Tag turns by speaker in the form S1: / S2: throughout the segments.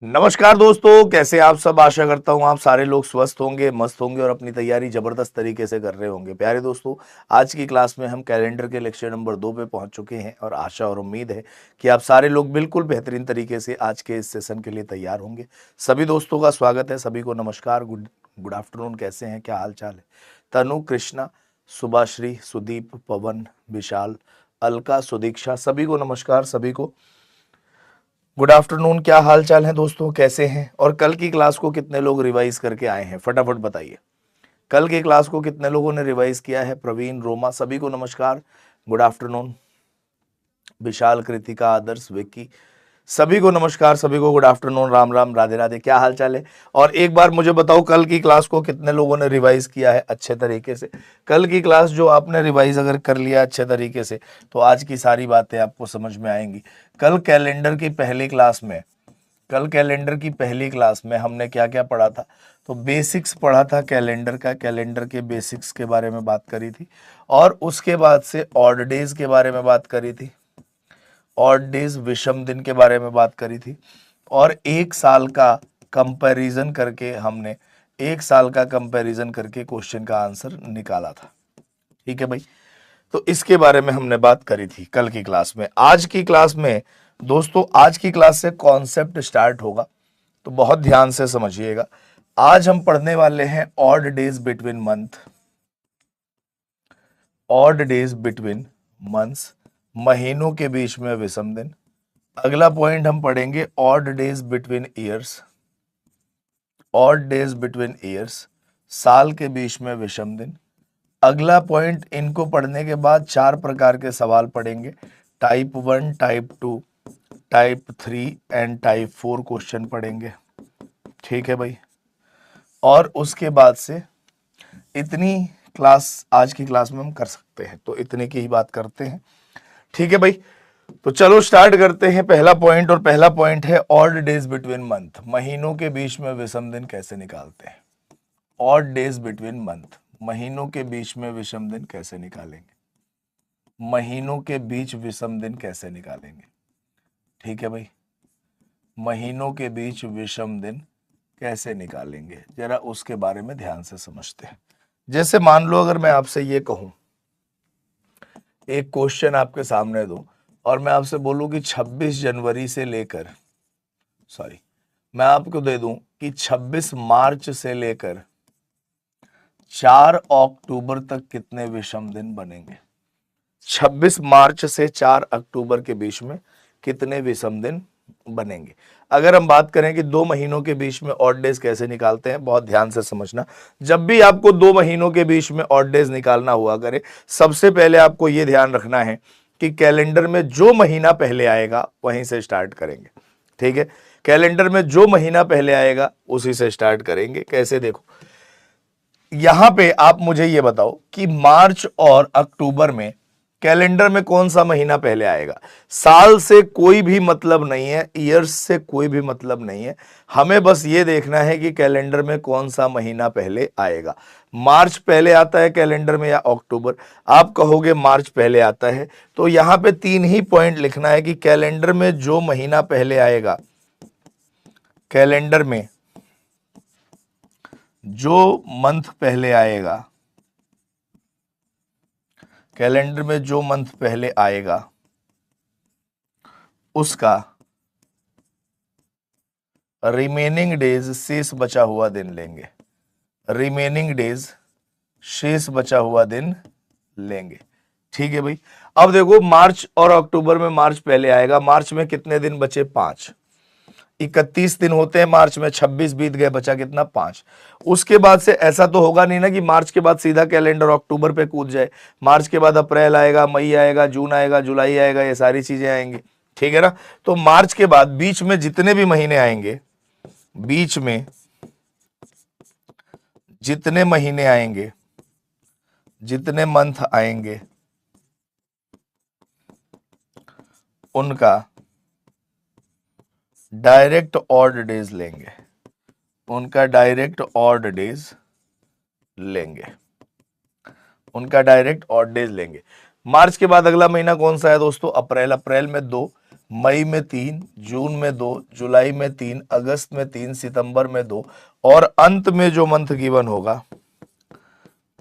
S1: नमस्कार दोस्तों, कैसे आप सब। आशा करता हूँ आप सारे लोग स्वस्थ होंगे, मस्त होंगे और अपनी तैयारी जबरदस्त तरीके से कर रहे होंगे। प्यारे दोस्तों, आज की क्लास में हम कैलेंडर के लेक्चर नंबर 2 पे पहुंच चुके हैं और आशा और उम्मीद है कि आप सारे लोग बिल्कुल बेहतरीन तरीके से आज के इस सेशन के लिए तैयार होंगे। सभी दोस्तों का स्वागत है, सभी को नमस्कार, गुड आफ्टरनून। कैसे हैं, क्या हाल चाल है। तनु, कृष्णा, सुभाश्री, सुदीप, पवन, विशाल, अलका, सुदीक्षा, सभी को नमस्कार, सभी को गुड आफ्टरनून। क्या हाल चाल है दोस्तों, कैसे हैं। और कल की क्लास को कितने लोग रिवाइज करके आए हैं, फटाफट बताइए। कल की क्लास को कितने लोगों ने रिवाइज किया है। प्रवीण, रोमा, सभी को नमस्कार, गुड आफ्टरनून। विशाल, कृतिका, आदर्श, विक्की, सभी को नमस्कार, सभी को गुड आफ्टरनून, राम राम, राधे राधे। क्या हाल चाल है। और एक बार मुझे बताओ, कल की क्लास को कितने लोगों ने रिवाइज किया है अच्छे तरीके से। कल की क्लास जो आपने रिवाइज अगर कर लिया अच्छे तरीके से तो आज की सारी बातें आपको समझ में आएंगी। कल कैलेंडर की पहली क्लास में हमने क्या क्या पढ़ा था। तो बेसिक्स पढ़ा था कैलेंडर का, कैलेंडर के बेसिक्स के बारे में बात करी थी। और उसके बाद से ऑड डेज के बारे में बात करी थी, ऑड डेज विषम दिन के बारे में बात करी थी। और एक साल का कंपैरिजन करके हमने क्वेश्चन का आंसर निकाला था। ठीक है भाई, तो इसके बारे में हमने बात करी थी कल की क्लास में। आज की क्लास में दोस्तों, आज की क्लास से कॉन्सेप्ट स्टार्ट होगा, तो बहुत ध्यान से समझिएगा। आज हम पढ़ने वाले हैं odd days between month, odd days between months, महीनों के बीच में विषम दिन। अगला पॉइंट हम पढ़ेंगे odd days between years, odd days between years, साल के बीच में विषम दिन। अगला पॉइंट, इनको पढ़ने के बाद 4 प्रकार के सवाल पढ़ेंगे। Type 1, type 2, type 3 and type 4 question पढ़ेंगे। ठीक है भाई। और उसके बाद से इतनी क्लास आज की क्लास में हम कर सकते हैं, तो इतने की ही बात करते हैं। ठीक है भाई, तो चलो स्टार्ट करते हैं पहला पॉइंट। और पहला पॉइंट है ऑड डेज बिटवीन मंथ, महीनों के बीच में विषम दिन कैसे निकालते हैं। ऑड डेज बिटवीन मंथ, महीनों के बीच में विषम दिन कैसे निकालेंगे, महीनों के बीच विषम दिन कैसे निकालेंगे। ठीक है भाई, महीनों के बीच विषम दिन कैसे निकालेंगे, जरा उसके बारे में ध्यान से समझते हैं। जैसे मान लो अगर मैं आपसे ये कहूं, एक क्वेश्चन आपके सामने दूं और मैं आपसे बोलूं कि 26 जनवरी से लेकर, सॉरी, मैं आपको दे दूं कि 26 मार्च से लेकर 4 अक्टूबर तक कितने विषम दिन बनेंगे। 26 मार्च से 4 अक्टूबर के बीच में कितने विषम दिन बनेंगे। अगर हम बात करें कि 2 महीनों के बीच में ऑड डेज कैसे निकालते हैं, बहुत ध्यान से समझना। जब भी आपको 2 महीनों के बीच में ऑड डेज निकालना हुआ करे, सबसे पहले आपको यह ध्यान रखना है कि कैलेंडर में जो महीना पहले आएगा वहीं से स्टार्ट करेंगे। ठीक है, कैलेंडर में जो महीना पहले आएगा उसी से स्टार्ट करेंगे। कैसे, देखो यहां पे आप मुझे ये बताओ कि मार्च और अक्टूबर में कैलेंडर में कौन सा महीना पहले आएगा। साल से कोई भी मतलब नहीं है, ईयर्स से कोई भी मतलब नहीं है, हमें बस ये देखना है कि कैलेंडर में कौन सा महीना पहले आएगा। मार्च पहले आता है कैलेंडर में या अक्टूबर। आप कहोगे मार्च पहले आता है, तो यहां पे 3 ही पॉइंट लिखना है कि कैलेंडर में जो महीना पहले आएगा, कैलेंडर में जो मंथ पहले आएगा, कैलेंडर में जो मंथ पहले आएगा उसका रिमेनिंग डेज, शेष बचा हुआ दिन लेंगे। रिमेनिंग डेज, शेष बचा हुआ दिन लेंगे। ठीक है भाई। अब देखो मार्च और अक्टूबर में मार्च पहले आएगा, मार्च में कितने दिन बचे, 5। 31 दिन होते हैं मार्च में, 26 बीत गए, बचा कितना, 5। उसके बाद से ऐसा तो होगा नहीं ना कि मार्च के बाद सीधा कैलेंडर अक्टूबर पे कूद जाए। मार्च के बाद अप्रैल आएगा, मई आएगा, जून आएगा, जुलाई आएगा, ये सारी चीजें आएंगी। ठीक है ना। तो मार्च के बाद बीच में जितने भी महीने आएंगे, बीच में जितने महीने आएंगे, जितने मंथ आएंगे, उनका डायरेक्ट ऑड डेज लेंगे, उनका डायरेक्ट ऑड डेज लेंगे, उनका डायरेक्ट ऑड डेज लेंगे। मार्च के बाद अगला महीना कौन सा है दोस्तों, अप्रैल। अप्रैल में 2, मई में 3, जून में 2, जुलाई में 3, अगस्त में 3, सितंबर में 2, और अंत में जो मंथ गिवन होगा,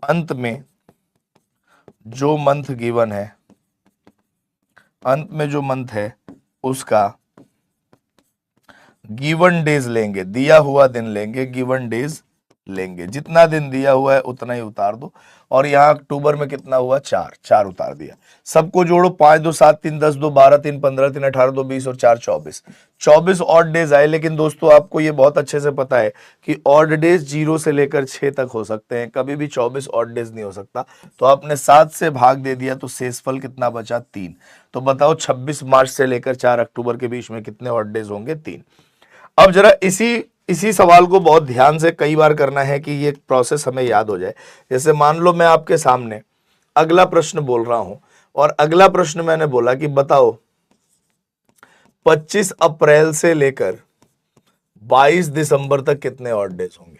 S1: अंत में जो मंथ गिवन है, अंत में जो मंथ है उसका गिवन डेज लेंगे, दिया हुआ दिन लेंगे, गिवन डेज लेंगे, जितना दिन दिया हुआ है उतना ही उतार दो। और यहाँ अक्टूबर में कितना हुआ, 4, 4 उतार दिया। सबको जोड़ो, 5 2 7 3 10 2 12 3 15 3 18 2 20 और 4 24, 24 ऑड डेज आए। लेकिन दोस्तों आपको ये बहुत अच्छे से पता है कि ऑड डेज 0 से लेकर 6 तक हो सकते हैं, कभी भी 24 ऑड डेज नहीं हो सकता। तो आपने 7 से भाग दे दिया तो शेषफल कितना बचा, 3। तो बताओ 26 मार्च से लेकर 4 अक्टूबर के बीच में कितने ऑड डेज होंगे, 3। अब जरा इसी सवाल को बहुत ध्यान से कई बार करना है कि ये प्रोसेस हमें याद हो जाए। जैसे मान लो मैं आपके सामने अगला प्रश्न बोल रहा हूं, और अगला प्रश्न मैंने बोला कि बताओ 25 अप्रैल से लेकर 22 दिसंबर तक कितने ऑड डेज होंगे।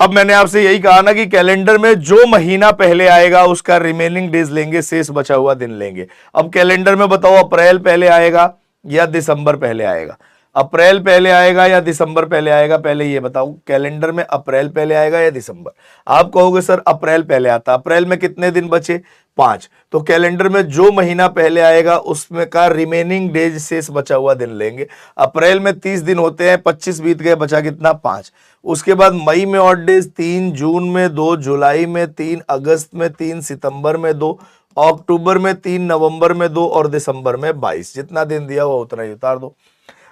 S1: अब मैंने आपसे यही कहा ना कि कैलेंडर में जो महीना पहले आएगा उसका रिमेनिंग डेज लेंगे, शेष बचा हुआ दिन लेंगे। अब कैलेंडर में बताओ अप्रैल पहले आएगा या दिसंबर पहले आएगा, अप्रैल पहले आएगा या दिसंबर पहले आएगा, पहले ये बताओ कैलेंडर में अप्रैल पहले आएगा या दिसंबर। आप कहोगे सर अप्रैल पहले आता, अप्रैल में कितने दिन बचे, 5। तो कैलेंडर में जो महीना पहले आएगा उसमें का रिमेनिंग डेज शेष बचा हुआ दिन लेंगे। अप्रैल में 30 दिन होते हैं, 25 बीत गए, बचा कितना, 5। उसके बाद मई में ऑड डेज 3, जून में 2, जुलाई में 3, अगस्त में 3, सितंबर में 2, अक्टूबर में 3, नवंबर में 2 और दिसंबर में 22। जितना दिन दिया हुआ उतना ही उतार दो।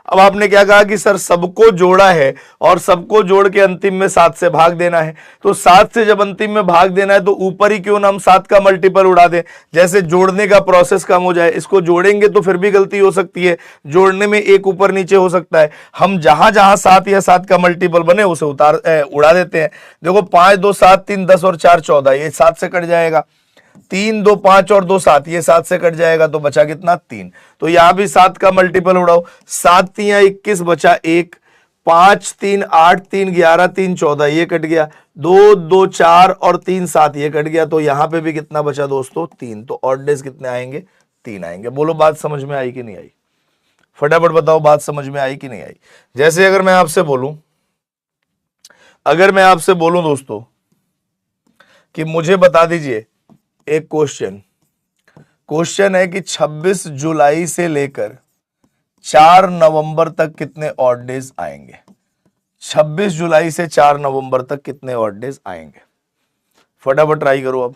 S1: अब आपने क्या कहा कि सर सबको जोड़ा है और सबको जोड़ के अंतिम में 7 से भाग देना है। तो 7 से जब अंतिम में भाग देना है तो ऊपर ही क्यों ना हम 7 का मल्टीपल उड़ा दें, जैसे जोड़ने का प्रोसेस कम हो जाए। इसको जोड़ेंगे तो फिर भी गलती हो सकती है, जोड़ने में एक ऊपर नीचे हो सकता है। हम जहां जहां 7 या 7 का मल्टीपल बने उसे उड़ा देते हैं। देखो 5 2 7 3 10 और 4 14, ये 7 से कट जाएगा। 3 2 5 और 2 7, ये 7 से कट जाएगा तो बचा कितना, 3। तो यहां भी 7 का मल्टीपल उड़ाओ, 7 3 21 बचा 1, 5 3 8 3 11 3 14, ये कट गया। 2 2 4 और 3 7, ये कट गया। तो यहां पे भी कितना बचा दोस्तों, 3। तो ऑड डेज कितने आएंगे, 3 आएंगे। बोलो बात समझ में आई कि नहीं आई, फटाफट बताओ बात समझ में आई कि नहीं आई। जैसे अगर मैं आपसे बोलूं दोस्तों कि मुझे बता दीजिए एक क्वेश्चन है कि 26 जुलाई से लेकर 4 नवंबर तक कितने ऑड डेज आएंगे। 26 जुलाई से 4 नवंबर तक कितने ऑड डेज आएंगे, फटाफट ट्राई करो। अब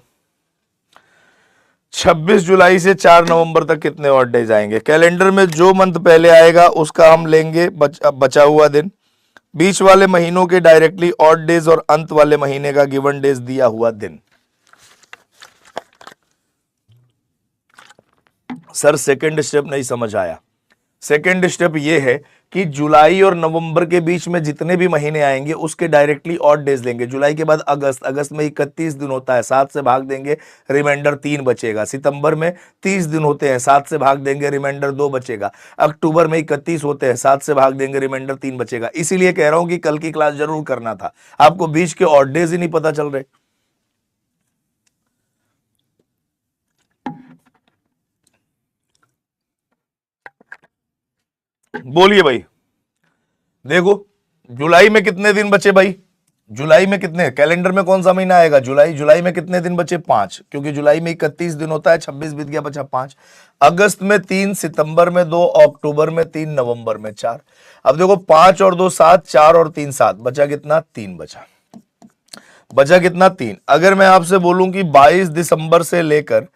S1: 26 जुलाई से 4 नवंबर तक कितने ऑड डेज आएंगे। कैलेंडर में जो मंथ पहले आएगा उसका हम लेंगे बचा हुआ दिन, बीच वाले महीनों के डायरेक्टली ऑड डेज और अंत वाले महीने का गिवन डेज दिया हुआ दिन। सर सेकंड स्टेप नहीं समझ आया। सेकंड स्टेप ये है कि जुलाई और नवंबर के बीच में जितने भी महीने आएंगे उसके डायरेक्टली ऑड डेज लेंगे। जुलाई के बाद अगस्त में 31 दिन होता है, 7 से भाग देंगे, रिमाइंडर 3 बचेगा। सितंबर में 30 दिन होते हैं, 7 से भाग देंगे, रिमाइंडर 2 बचेगा। अक्टूबर में 31 होते हैं, 7 से भाग देंगे, रिमाइंडर 3 बचेगा। इसीलिए कह रहा हूं कि कल की क्लास जरूर करना था, आपको बीच के ऑड डेज ही नहीं पता चल रहे। बोलिए भाई, देखो जुलाई में कितने दिन बचे भाई, जुलाई में कितने, कैलेंडर में कौन सा महीना आएगा, जुलाई में कितने दिन बचे, 5, क्योंकि जुलाई में 31 दिन होता है, 26 बीत गया, बचा 5। अगस्त में 3, सितंबर में 2, अक्टूबर में 3, नवंबर में 4। अब देखो 5 और 2 7, 4 और 3 7, बचा कितना, 3 बचा कितना, 3। अगर मैं आपसे बोलूं कि 22 दिसंबर से लेकर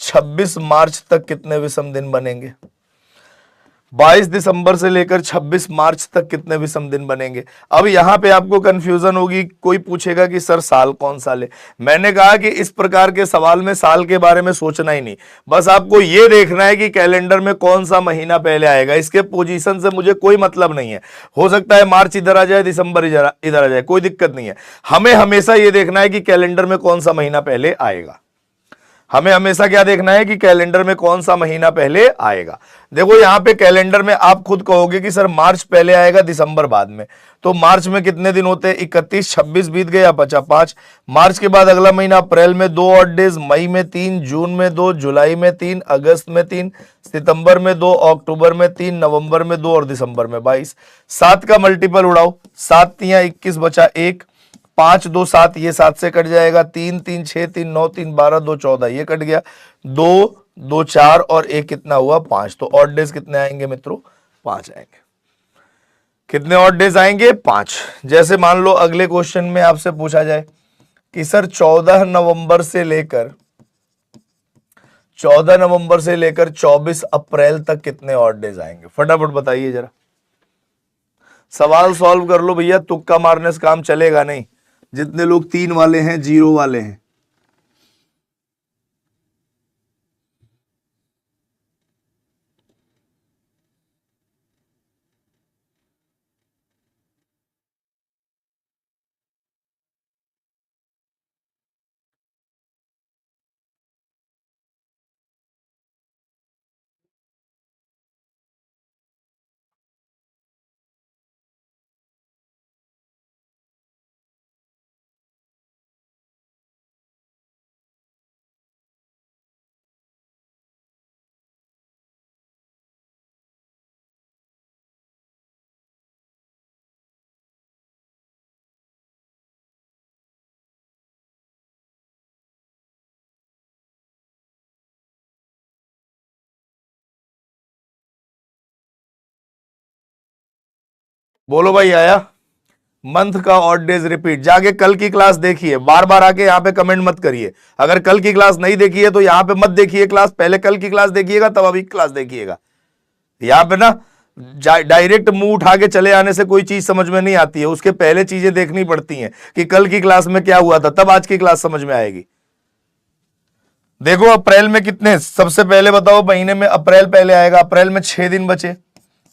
S1: 26 मार्च तक कितने विषम दिन बनेंगे, 22 दिसंबर से लेकर 26 मार्च तक कितने विषम दिन बनेंगे। अब यहां पे आपको कंफ्यूजन होगी, कोई पूछेगा कि सर साल कौन सा ले। मैंने कहा कि इस प्रकार के सवाल में साल के बारे में सोचना ही नहीं, बस आपको यह देखना है कि कैलेंडर में कौन सा महीना पहले आएगा। इसके पोजीशन से मुझे कोई मतलब नहीं है, हो सकता है मार्च इधर आ जाए, दिसंबर इधर आ जाए, कोई दिक्कत नहीं है। हमें हमेशा यह देखना है कि कैलेंडर में कौन सा महीना पहले आएगा। हमें हमेशा क्या देखना है कि कैलेंडर में कौन सा महीना पहले आएगा। देखो यहां पे कैलेंडर में आप खुद कहोगे कि सर मार्च पहले आएगा दिसंबर बाद में, तो मार्च में कितने दिन होते हैं? 31, 26 बीत गया, बचा 5। मार्च के बाद अगला महीना अप्रैल में 2 ऑड डेज, मई में 3, जून में 2, जुलाई में 3, अगस्त में 3, सितंबर में 2, अक्टूबर में 3, नवंबर में 2 और दिसंबर में 22। 7 का मल्टीपल उड़ाओ, 7 तियां 21, बचा 1, 5 2 7, ये 7 से कट जाएगा, 3 3 6 3 9 3 12 2 14, ये कट गया, 2 2 4 और 1 कितना हुआ? 5। तो ऑड डेज कितने आएंगे मित्रों? 5 आएंगे। कितने ऑड डेज आएंगे? 5। जैसे मान लो अगले क्वेश्चन में आपसे पूछा जाए कि सर 14 नवंबर से लेकर 24 अप्रैल तक कितने ऑड डेज आएंगे? फटाफट बताइए जरा, सवाल सॉल्व कर लो भैया, तुक्का मारने से काम चलेगा नहीं। जितने लोग 3 वाले हैं, 0 वाले हैं, बोलो भाई आया? मंथ का ऑड डेज रिपीट, जाके कल की क्लास देखिए, बार बार आके यहाँ पे कमेंट मत करिए। अगर कल की क्लास नहीं देखी है तो यहाँ पे मत देखिए क्लास, पहले कल की क्लास देखिएगा तब अभी क्लास देखिएगा। यहाँ पे ना डायरेक्ट मुंह उठा के चले आने से कोई चीज समझ में नहीं आती है, उसके पहले चीजें देखनी पड़ती हैं कि कल की क्लास में क्या हुआ था, तब आज की क्लास समझ में आएगी। देखो अप्रैल में कितने, सबसे पहले बताओ महीने में अप्रैल पहले आएगा, अप्रैल में 6 दिन बचे,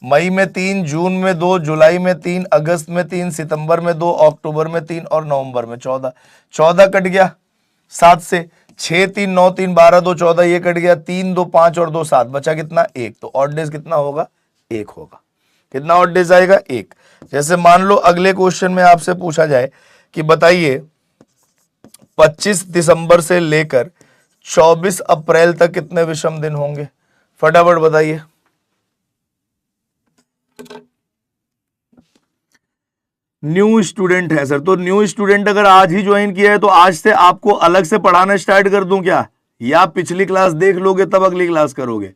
S1: मई में 3, जून में 2, जुलाई में 3, अगस्त में 3, सितंबर में 2, अक्टूबर में 3 और नवंबर में 14। 14 कट गया 7 से, 6 3 9 3 12 2 14, ये कट गया, 3 2 5 और 2 7, बचा कितना? 1। तो ऑड डेज कितना होगा? 1 होगा। कितना ऑड डेज आएगा? 1। जैसे मान लो अगले क्वेश्चन में आपसे पूछा जाए कि बताइए 25 दिसंबर से लेकर 24 अप्रैल तक कितने विषम दिन होंगे? फटाफट बताइए। न्यू स्टूडेंट है सर, तो न्यू स्टूडेंट अगर आज ही ज्वाइन किया है तो आज से आपको अलग से पढ़ाना स्टार्ट कर दूं क्या, या पिछली क्लास देख लोगे तब अगली क्लास करोगे?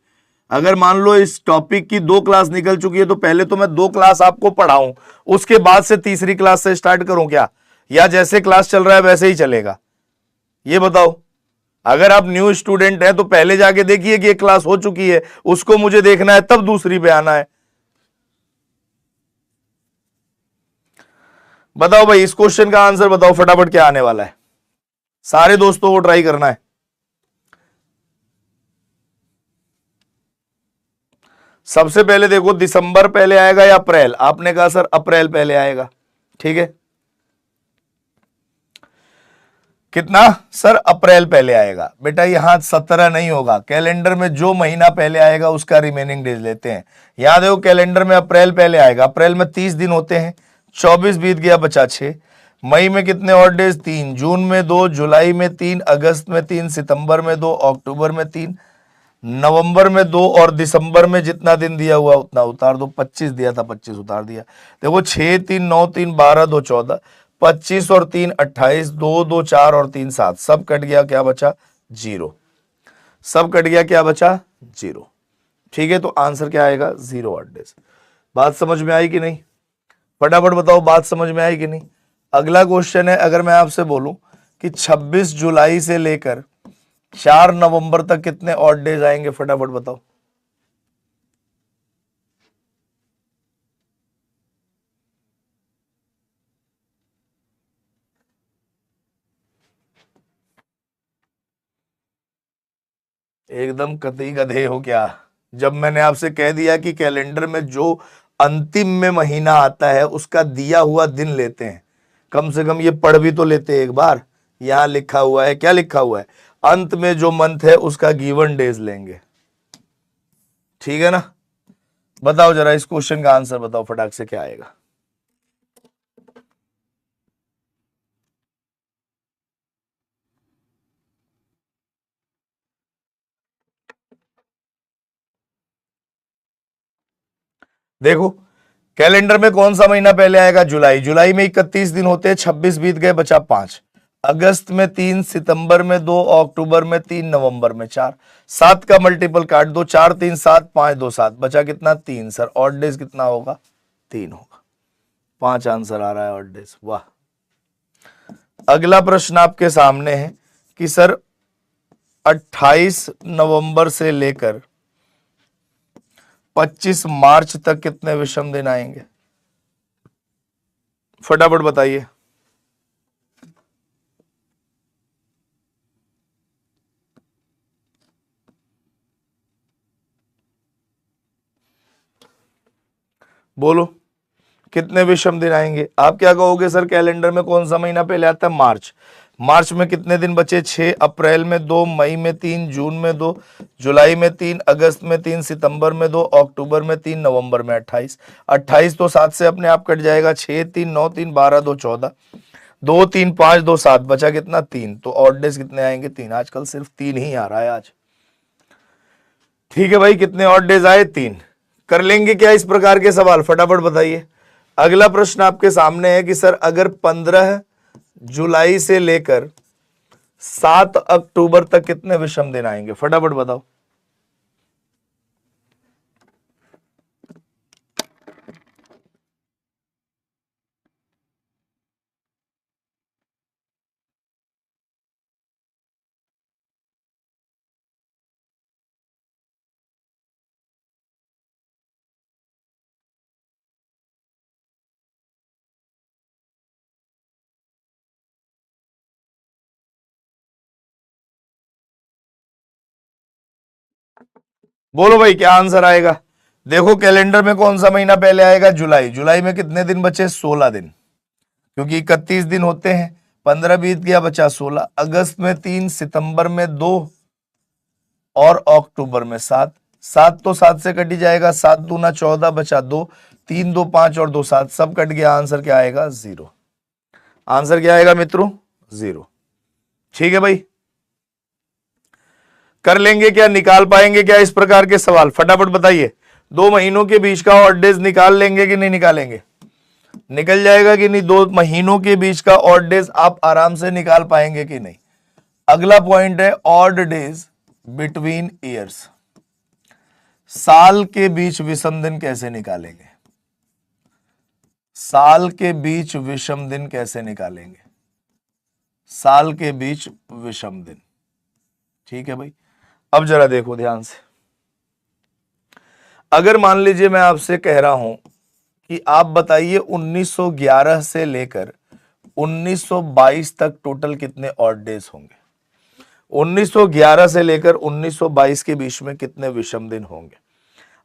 S1: अगर मान लो इस टॉपिक की 2 क्लास निकल चुकी है तो पहले तो मैं 2 क्लास आपको पढ़ाऊं, उसके बाद से तीसरी क्लास से स्टार्ट करूं क्या, या जैसे क्लास चल रहा है वैसे ही चलेगा? ये बताओ। अगर आप न्यू स्टूडेंट हैं तो पहले जाके देखिए कि एक क्लास हो चुकी है, उसको मुझे देखना है, तब दूसरी पे आना है। बताओ भाई, इस क्वेश्चन का आंसर बताओ फटाफट, क्या आने वाला है? सारे दोस्तों को ट्राई करना है। सबसे पहले देखो, दिसंबर पहले आएगा या अप्रैल? आपने कहा सर अप्रैल पहले आएगा, ठीक है। कितना सर? अप्रैल पहले आएगा। बेटा यहां 17 नहीं होगा, कैलेंडर में जो महीना पहले आएगा उसका रिमेनिंग डेज लेते हैं। यहां देखो कैलेंडर में अप्रैल पहले आएगा, अप्रैल में 30 दिन होते हैं, 24 बीत गया, बचा 6। मई में कितने ऑड डेज? 3, जून में 2, जुलाई में 3, अगस्त में 3, सितंबर में 2, अक्टूबर में 3, नवंबर में 2 और दिसंबर में जितना दिन दिया हुआ उतना उतार दो। 25 दिया था, 25 उतार दिया। देखो 6 3 9 3 12 2 14, 25 और 3 28, 2 2 4 और 3 7, सब कट गया, क्या बचा? 0। सब कट गया, क्या बचा? 0। ठीक है, तो आंसर क्या आएगा? 0 ऑड डेज। बात समझ में आई कि नहीं? फटाफट बताओ, बात समझ में आई कि नहीं? अगला क्वेश्चन है, अगर मैं आपसे बोलूं कि 26 जुलाई से लेकर 4 नवंबर तक कितने ऑड डेज आएंगे? फटाफट बताओ। एकदम कतई गधे हो क्या? जब मैंने आपसे कह दिया कि कैलेंडर में जो अंतिम में महीना आता है उसका दिया हुआ दिन लेते हैं, कम से कम ये पढ़ भी तो लेते हैं एक बार। यहां लिखा हुआ है, क्या लिखा हुआ है? अंत में जो मंथ है उसका गिवन डेज लेंगे, ठीक है ना। बताओ जरा इस क्वेश्चन का आंसर बताओ फटाक से, क्या आएगा। देखो कैलेंडर में कौन सा महीना पहले आएगा, जुलाई। जुलाई में 31 दिन होते हैं, 26 बीत गए, बचा 5। अगस्त में 3, सितंबर में 2, अक्टूबर में 3, नवंबर में 4। 7 का मल्टीपल काट दो, 4 3 7, 5 2 7, बचा कितना 3। सर ऑड डेज कितना होगा, 3 होगा। 5 आंसर आ रहा है ऑड डेज, वाह। अगला प्रश्न आपके सामने है कि सर 28 नवंबर से लेकर 25 मार्च तक कितने विषम दिन आएंगे, फटाफट बताइए। बोलो कितने विषम दिन आएंगे। आप क्या कहोगे सर कैलेंडर में कौन सा महीना पहले आता है, मार्च। मार्च में कितने दिन बचे, 6। अप्रैल में 2, मई में 3, जून में 2, जुलाई में 3, अगस्त में 3, सितंबर में 2, अक्टूबर में 3, नवंबर में 28। 28 तो 7 से अपने आप कट जाएगा, 6 3 9 3 12 2 14, 2 3 5 2 7, बचा कितना 3। तो ऑड डेज कितने आएंगे, 3। आजकल सिर्फ 3 ही आ रहा है आज, ठीक है भाई। कितने ऑड डेज आए, 3। कर लेंगे क्या इस प्रकार के सवाल, फटाफट बताइए। अगला प्रश्न आपके सामने है कि सर अगर 15 जुलाई से लेकर 7 अक्टूबर तक कितने विषम दिन आएंगे, फटाफट बताओ। बोलो भाई क्या आंसर आएगा। देखो कैलेंडर में कौन सा महीना पहले आएगा, जुलाई। जुलाई में कितने दिन बचे, 16 दिन, क्योंकि 31 दिन होते हैं। 15 बीत गया, बचा 16। अगस्त में 3, सितंबर में 2 और अक्टूबर में 7। 7 तो 7 से कट ही जाएगा, 7 दूना 14, बचा 2। 3 2 5 और 2 7, सब कट गया। आंसर क्या आएगा, 0। आंसर क्या आएगा मित्रों, 0। ठीक है भाई, कर लेंगे क्या, निकाल पाएंगे क्या इस प्रकार के सवाल, फटाफट बताइए। 2 महीनों के बीच का ऑड डेज निकाल लेंगे कि नहीं निकालेंगे, निकल जाएगा कि नहीं। 2 महीनों के बीच का ऑड डेज आप आराम से निकाल पाएंगे कि नहीं। अगला पॉइंट है ऑड डेज बिटवीन ईयर्स। साल के बीच विषम दिन कैसे निकालेंगे, साल के बीच विषम दिन कैसे निकालेंगे, साल के बीच विषम दिन। ठीक है भाई, अब जरा देखो ध्यान से। अगर मान लीजिए मैं आपसे कह रहा हूं कि आप बताइए 1911 से लेकर 1922 तक टोटल कितने ऑड डेज होंगे, 1911 से लेकर 1922 के बीच में कितने विषम दिन होंगे।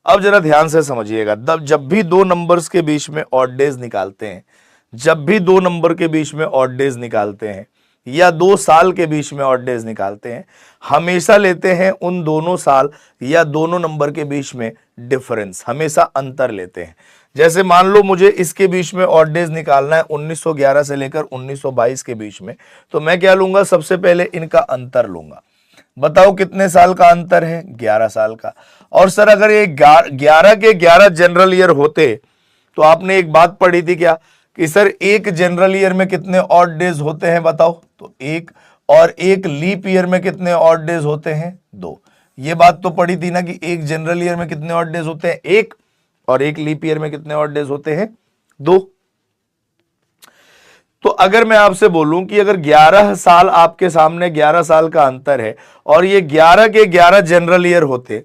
S1: अब जरा ध्यान से समझिएगा, जब भी 2 नंबर्स के बीच में ऑड डेज निकालते हैं, जब भी 2 नंबर के बीच में ऑड डेज निकालते हैं या 2 साल के बीच में ऑड डेज निकालते हैं, हमेशा लेते हैं उन दोनों साल या दोनों नंबर के बीच में डिफरेंस, हमेशा अंतर लेते हैं। जैसे मान लो मुझे इसके बीच में ऑड डेज निकालना है 1911 से लेकर 1922 के बीच में, तो मैं क्या लूंगा, सबसे पहले इनका अंतर लूंगा। बताओ कितने साल का अंतर है, 11 साल का। और सर अगर ये 11 के 11 जनरल ईयर होते तो आपने एक बात पढ़ी थी क्या कि सर एक जनरल ईयर में कितने ऑड डेज होते हैं, बताओ। तो 1, और एक लीप ईयर में कितने ऑड डेज होते हैं, 2। ये बात तो पढ़ी थी ना कि एक जनरल ईयर में कितने ऑड डेज होते हैं, 1, और एक लीप ईयर में कितने ऑड डेज होते हैं, 2। तो अगर मैं आपसे बोलूं कि अगर 11 साल आपके सामने 11 साल का अंतर है और ये 11 के 11 जनरल ईयर होते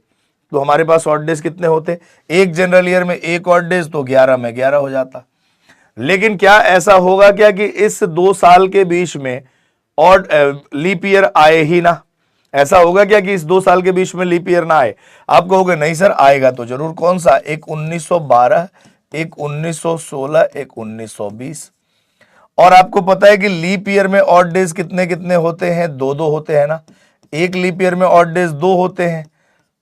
S1: तो हमारे पास ऑड डेज कितने होते, एक जनरल ईयर में एक ऑड डेज, तो 11 में 11 हो जाता। लेकिन क्या ऐसा होगा क्या कि इस 2 साल के बीच में ऑड लीप ईयर आए ही ना, ऐसा होगा क्या कि इस 2 साल के बीच में लीप ईयर ना आए। आप कहोगे नहीं सर आएगा तो जरूर, कौन सा, एक 1912, एक 1916, एक 1920। और आपको पता है कि लीप ईयर में ऑड डेज कितने कितने होते हैं, 2 2 होते हैं ना। एक लीप ईयर में ऑड डेज 2 होते हैं।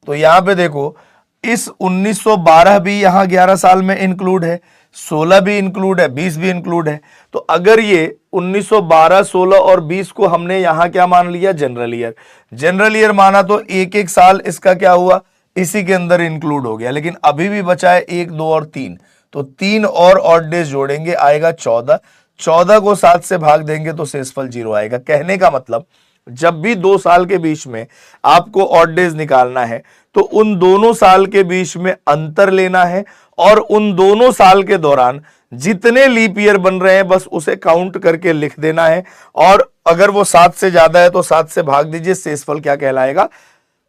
S1: तो यहां पे देखो इस 1912 भी यहां 11 साल में इंक्लूड है, 16 भी इंक्लूड है, 20 भी इंक्लूड है। तो अगर ये 1912, 16 और 20 को हमने यहां क्या मान लिया, जनरल ईयर, जनरल ईयर माना तो एक एक साल इसका क्या हुआ, इसी के अंदर इंक्लूड हो गया। लेकिन अभी भी बचा है 1, 2 और 3, तो 3 और ऑड डेज जोड़ेंगे, आएगा 14। 14 को 7 से भाग देंगे तो शेषफल 0 आएगा। कहने का मतलब जब भी 2 साल के बीच में आपको ऑड डेज निकालना है तो उन दोनों साल के बीच में अंतर लेना है और उन दोनों साल के दौरान जितने लीप ईयर बन रहे हैं बस उसे काउंट करके लिख देना है। और अगर वो 7 से ज्यादा है तो 7 से भाग दीजिए, शेषफल क्या कहलाएगा,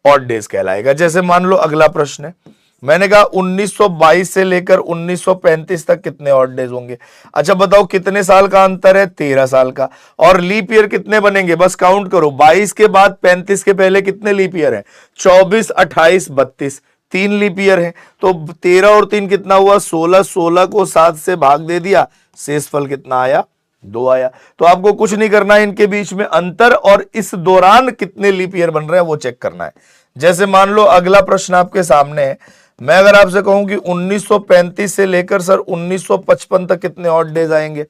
S1: ऑड डेज कहलाएगा। जैसे मान लो अगला प्रश्न है, मैंने कहा 1922 से लेकर 1935 तक कितने ऑड डेज होंगे। अच्छा बताओ कितने साल का अंतर है, 13 साल का। और लीप ईयर कितने बनेंगे, बस काउंट करो, 22 के बाद 35 के पहले कितने लीप ईयर है, 24, 28, 32, 3 लीप ईयर है। तो 13 और 3 कितना हुआ, 16, 16 को 7 से भाग दे दिया, शेषफल कितना आया, 2 आया। तो आपको कुछ नहीं करना है, इनके बीच में अंतर और इस दौरान कितने लीप ईयर बन रहे हैं वो चेक करना है। जैसे मान लो अगला प्रश्न आपके सामने है, मैं अगर आपसे कहूं कि 1935 से लेकर सर 1955 तक कितने ऑड डेज आएंगे,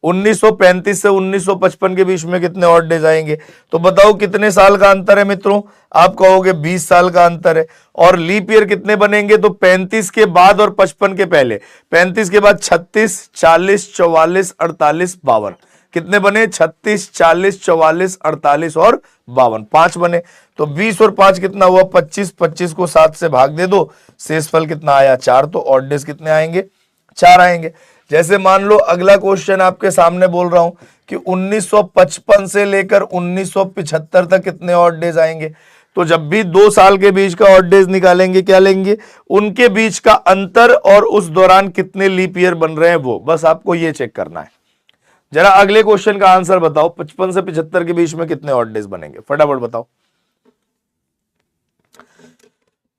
S1: 1935 से 1955 के बीच में कितने ऑड डेज आएंगे, तो बताओ कितने साल का अंतर है मित्रों, आप कहोगे 20 साल का अंतर है। और लीप ईयर कितने बनेंगे, तो 35 के बाद और 55 के पहले, 35 के बाद 36, 40, 44, 48, 52, कितने बने, 36, 40, 44, 48 और 52, 5 बने। तो 20 और 5 कितना हुआ, 25, 25 को 7 से भाग दे दो, शेषफल कितना आया, 4। तो ऑड डेज कितने आएंगे, 4 आएंगे। जैसे मान लो अगला क्वेश्चन आपके सामने बोल रहा हूं कि 1955 से लेकर 1975 तक कितने ऑड डेज आएंगे। तो जब भी 2 साल के बीच का ऑड डेज निकालेंगे, क्या लेंगे, उनके बीच का अंतर और उस दौरान कितने लीप ईयर बन रहे हैं वो, बस आपको ये चेक करना है। जरा अगले क्वेश्चन का आंसर बताओ, 55 से 75 के बीच में कितने ऑड डेज बनेंगे, फटाफट बताओ।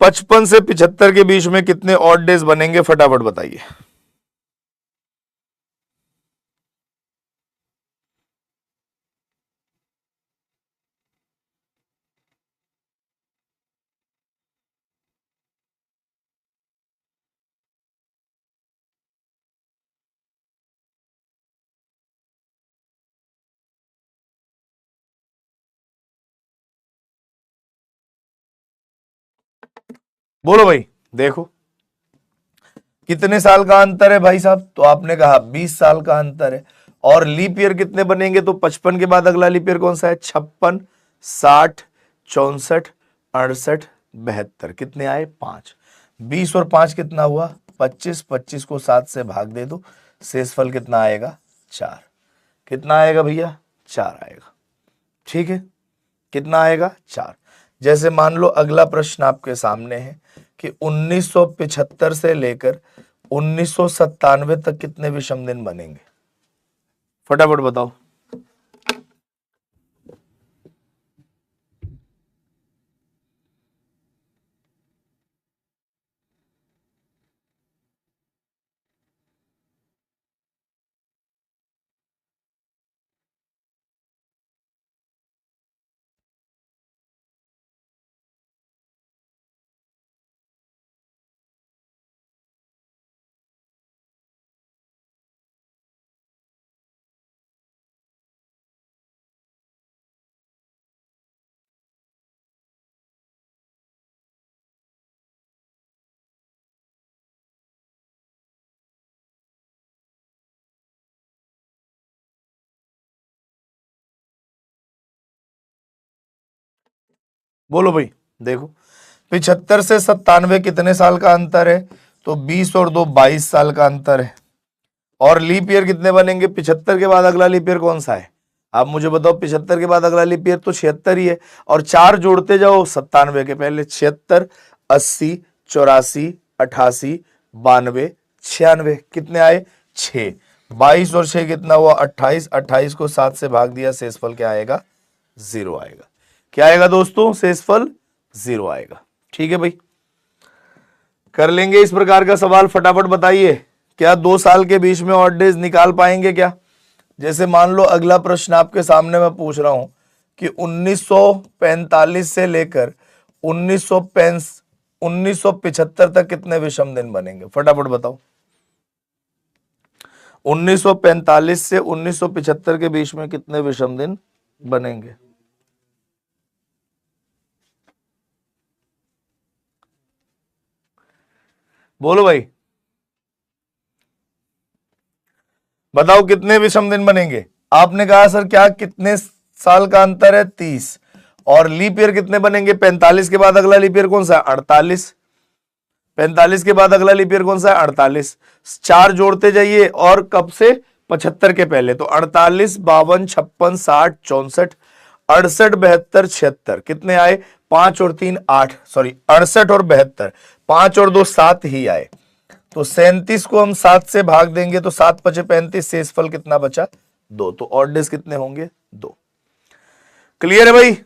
S1: 55 से 75 के बीच में कितने ऑड डेज बनेंगे, फटाफट बताइए। बोलो भाई, देखो कितने साल का अंतर है भाई साहब, तो आपने कहा 20 साल का अंतर है। और लीप ईयर कितने बनेंगे, तो 55 के बाद अगला लीप ईयर कौन सा है, 56, 60, 64, 68, 72, कितने आए, 5। 20 और 5 कितना हुआ, 25, 25 को 7 से भाग दे दो, शेषफल कितना आएगा, 4। कितना आएगा भैया, 4 आएगा। ठीक है, कितना आएगा, 4। जैसे मान लो अगला प्रश्न आपके सामने है कि 1975 से लेकर 1997 तक कितने विषम दिन बनेंगे, फटाफट बताओ। बोलो भाई, देखो 75 से 97 कितने साल का अंतर है, तो 20 और 2 22 साल का अंतर है। और लीप ईयर कितने बनेंगे, 75 के बाद अगला लीप ईयर कौन सा है, आप मुझे बताओ। 75 के बाद अगला लीप ईयर तो 76 ही है, और 4 जोड़ते जाओ 97 के पहले, 76, 80, 84, 88, 92, 96, कितने आए, 6। 22 और 6 कितना हुआ, 28, 28 को 7 से भाग दिया, शेषफल क्या आएगा, 0 आएगा। क्या आएगा दोस्तों, शेषफल 0 आएगा। ठीक है भाई, कर लेंगे इस प्रकार का सवाल, फटाफट बताइए, क्या 2 साल के बीच में ऑड डेज निकाल पाएंगे क्या। जैसे मान लो अगला प्रश्न आपके सामने मैं पूछ रहा हूं कि 1945 से लेकर 1975 तक कितने विषम दिन बनेंगे? फटाफट बताओ। 1945 से 1975 के बीच में कितने विषम दिन बनेंगे? बोलो भाई, बताओ कितने विषम दिन बनेंगे? आपने कहा सर क्या कितने साल का अंतर है? 30। और लीप ईयर कितने बनेंगे? 45 के बाद अगला लीप ईयर कौन सा है? 48। 45 के बाद अगला लीप ईयर कौन सा है? 48। 4 जोड़ते जाइए, और कब से? 75 के पहले। तो 48, 52, 56, 60, 64, 68, 72, 76 कितने आए? 5 और 3 8, सॉरी 68 और 72, 5 और 2 7 ही आए। तो 37 को हम 7 से भाग देंगे तो 7 5 35, शेषफल कितना बचा? 2। तो ऑड डेज कितने होंगे? 2। क्लियर है भाई?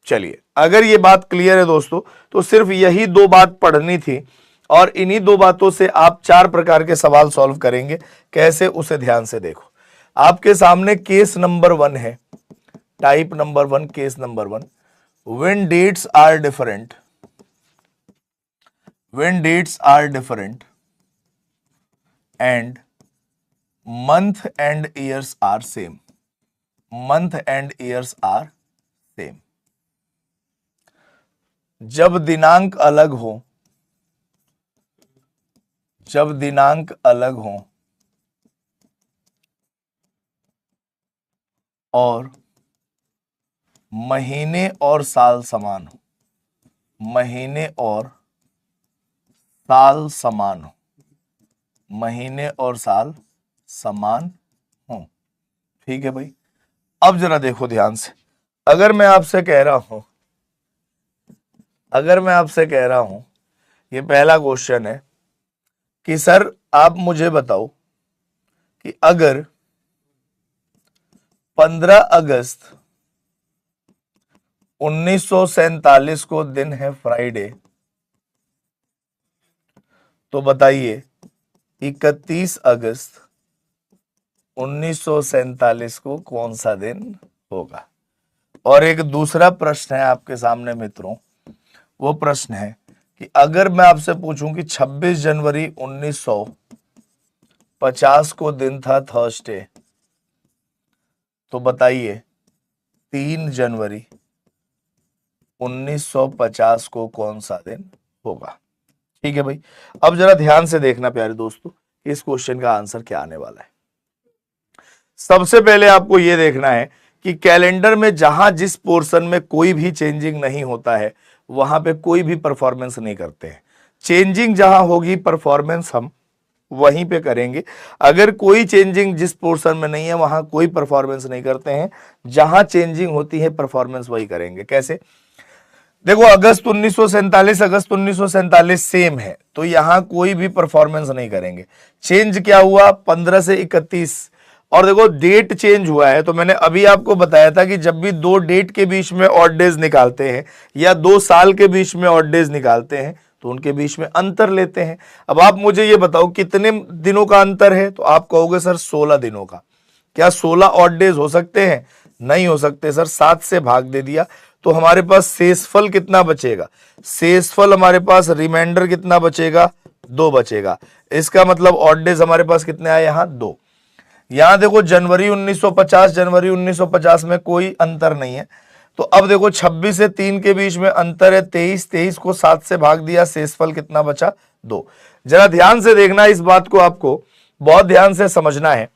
S1: चलिए, अगर ये बात क्लियर है दोस्तों, तो सिर्फ यही 2 बात पढ़नी थी, और इन्हीं 2 बातों से आप 4 प्रकार के सवाल सॉल्व करेंगे। कैसे, उसे ध्यान से देखो। आपके सामने केस नंबर 1 है, type number 1, case number 1। When dates are different, when dates are different and month and years are same, month and years are same। जब दिनांक अलग हो, जब दिनांक अलग हो और महीने और साल समान हो, महीने और साल समान हो, महीने और साल समान हो। ठीक है भाई? अब जरा देखो ध्यान से। अगर मैं आपसे कह रहा हूं, अगर मैं आपसे कह रहा हूं, ये पहला क्वेश्चन है कि सर आप मुझे बताओ कि अगर 15 अगस्त 1947 को दिन है फ्राइडे, तो बताइए 31 अगस्त 1947 को कौन सा दिन होगा? और एक दूसरा प्रश्न है आपके सामने मित्रों, वो प्रश्न है कि अगर मैं आपसे पूछूं कि 26 जनवरी 1950 को दिन था थर्सडे, तो बताइए 3 जनवरी 1950 को कौन सा दिन होगा? ठीक है भाई? अब जरा ध्यान से देखना प्यारे दोस्तों, इस क्वेश्चन का आंसर क्या आने वाला है। सबसे पहले आपको यह देखना है कि कैलेंडर में जहां जिस पोर्शन में कोई भी चेंजिंग नहीं होता है, वहां पे कोई भी परफॉर्मेंस नहीं करते हैं। चेंजिंग जहां होगी, परफॉर्मेंस हम वहीं पे करेंगे। अगर कोई चेंजिंग जिस पोर्शन में नहीं है, वहां कोई परफॉर्मेंस नहीं करते हैं। जहां चेंजिंग होती है, परफॉर्मेंस वही करेंगे। कैसे? देखो, अगस्त 1947, अगस्त 1947 सेम है, तो यहां कोई भी परफॉर्मेंस नहीं करेंगे। चेंज क्या हुआ? 15 से 31। और देखो डेट चेंज हुआ है, तो मैंने अभी आपको बताया था कि जब भी 2 डेट के बीच में ऑड डेज निकालते हैं, या 2 साल के बीच में ऑड डेज निकालते हैं, तो उनके बीच में अंतर लेते हैं। अब आप मुझे ये बताओ कितने दिनों का अंतर है? तो आप कहोगे सर 16 दिनों का। क्या 16 ऑड डेज हो सकते हैं? नहीं हो सकते सर। 7 से भाग दे दिया, तो हमारे पास शेषफल कितना बचेगा? शेषफल हमारे पास रिमाइंडर कितना बचेगा? 2 बचेगा। इसका मतलब ऑड डेज हमारे पास कितने आए? यहां 2। यहां देखो जनवरी 1950, जनवरी 1950 में कोई अंतर नहीं है। तो अब देखो 26 से 3 के बीच में अंतर है 23, 23 को 7 से भाग दिया, शेषफल कितना बचा? 2। जरा ध्यान से देखना, इस बात को आपको बहुत ध्यान से समझना है